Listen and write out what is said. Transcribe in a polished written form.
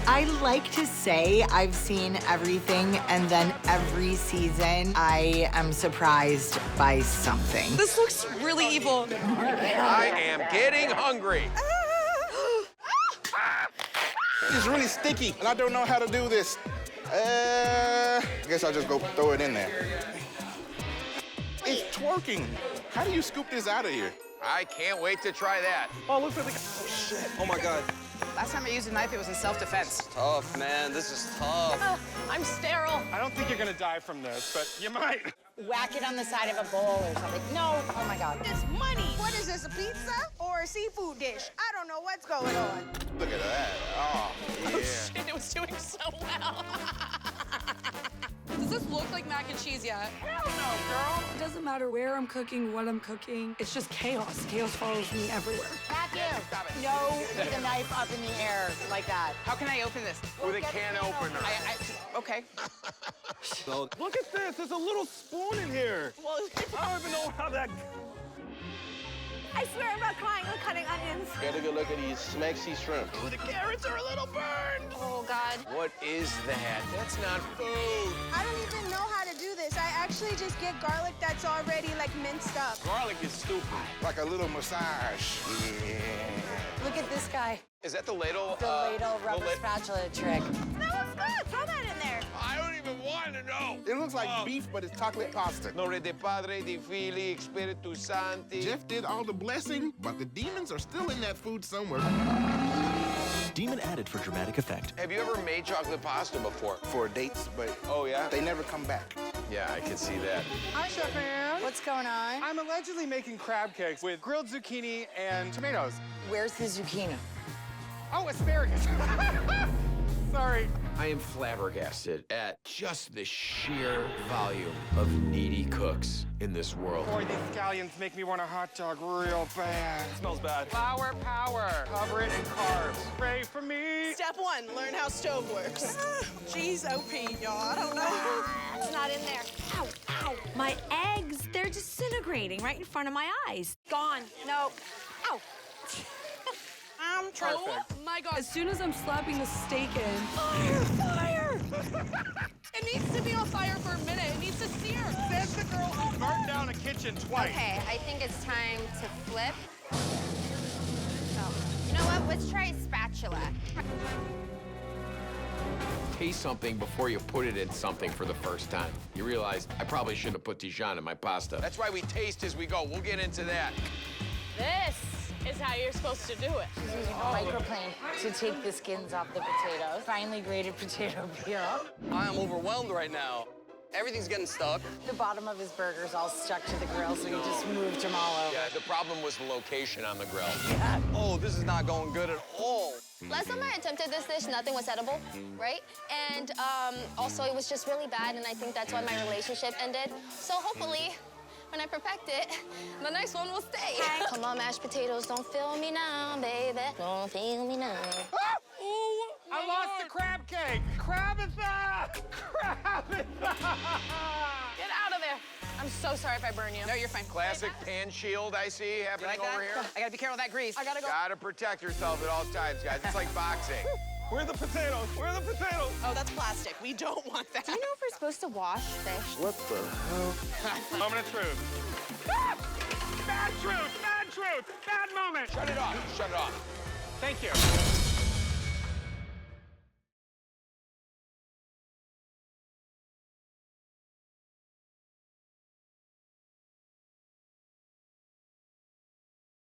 I like to say I've seen everything, and then every season I am surprised by something. This looks really evil. I am getting hungry. It's really sticky, and I don't know how to do this. I guess I'll just go throw it in there. It's twerking. How do you scoop this out of here? I can't wait to try that. Oh, looks like oh, shit. Oh, my God. Last time I used a knife, it was in self-defense. Tough, man. This is tough. I'm sterile. I don't think you're gonna die from this, but you might. Whack it on the side of a bowl or something. No, oh my God. It's money. What is this, a pizza or a seafood dish? I don't know what's going on. Look at that. Oh, yeah. Oh, shit, it was doing so well. Does this look like mac and cheese yet? Hell no, girl. It doesn't matter where I'm cooking, what I'm cooking. It's just chaos. Chaos follows me everywhere. Matthew, no with the knife up in the air like that. How can I open this? With a can opener. Okay. Look at this. There's a little spoon in here. Well, I don't even know how that... I swear I'm not crying. I'm cutting onions. Get a good look at these smexy shrimp. Ooh, the carrots are a little burned. Oh, God. What is that? That's not food. I don't even know how to do this. I actually just get garlic that's already, like, minced up. Garlic is stupid. Like a little massage. Yeah. Look at this guy. Is that the ladle? The ladle rubber spatula trick. That was good. Throw that in there. I don't even want to know. It looks like beef, but it's chocolate pasta. Nome de Padre, di Fili, Spiritu Santi. Jeff did all the blessing, but the demons are still in that food somewhere. Demon added for dramatic effect. Have you ever made chocolate pasta before? For dates, but Oh, yeah? they never come back. Yeah, I can see that. Hi, Chef Man. What's going on? I'm allegedly making crab cakes with grilled zucchini and tomatoes. Where's the zucchini? Oh, asparagus. Sorry. I am flabbergasted at just the sheer volume of needy cooks in this world. Boy, these scallions make me want a hot dog real bad. It smells bad. Flour power. Cover it in carbs. Pray for me. Step one, learn how stove works. Jeez, OP, y'all. I don't know. It's not in there. Ow, ow. My eggs, they're disintegrating right in front of my eyes. Gone. Nope. Ow. I'm trying. Oh, my God. As soon as I'm slapping the steak in, Fire! It needs to be on fire for a minute. It needs to sear. Says the girl who burnt down a kitchen twice. Okay, I think it's time to flip. Oh. You know what? Let's try a spatula. Taste something before you put it in something for the first time. You realize I probably shouldn't have put Dijon in my pasta. That's why we taste as we go. We'll get into that. This is how you're supposed to do it. She's using a microplane to take the skins off the potatoes. Finely grated potato peel. I am overwhelmed right now. Everything's getting stuck. The bottom of his burger's all stuck to the grill, so he just moved them all over. Yeah, the problem was the location on the grill. Oh, this is not going good at all. Last time I attempted this dish, nothing was edible, right? And also it was just really bad, and I think that's why my relationship ended. So hopefully, when I perfect it, the next one will stay. Come on, mashed potatoes, don't feel me now, baby. Don't feel me now. Ooh, I lost the crab cake. Crabitha! Crabitha! Get out of there. I'm so sorry if I burn you. No, you're fine. Classic pan shield I see happening Like that? over here. I gotta be careful with that grease. I gotta go. Gotta protect yourself at all times, guys. It's like boxing. Where are the potatoes? Where are the potatoes? Oh, that's plastic. We don't want that. Do you know if we're supposed to wash fish? What the hell? Moment of truth. Ah! Bad truth! Bad truth! Bad moment! Shut it off. Shut it off. Thank you.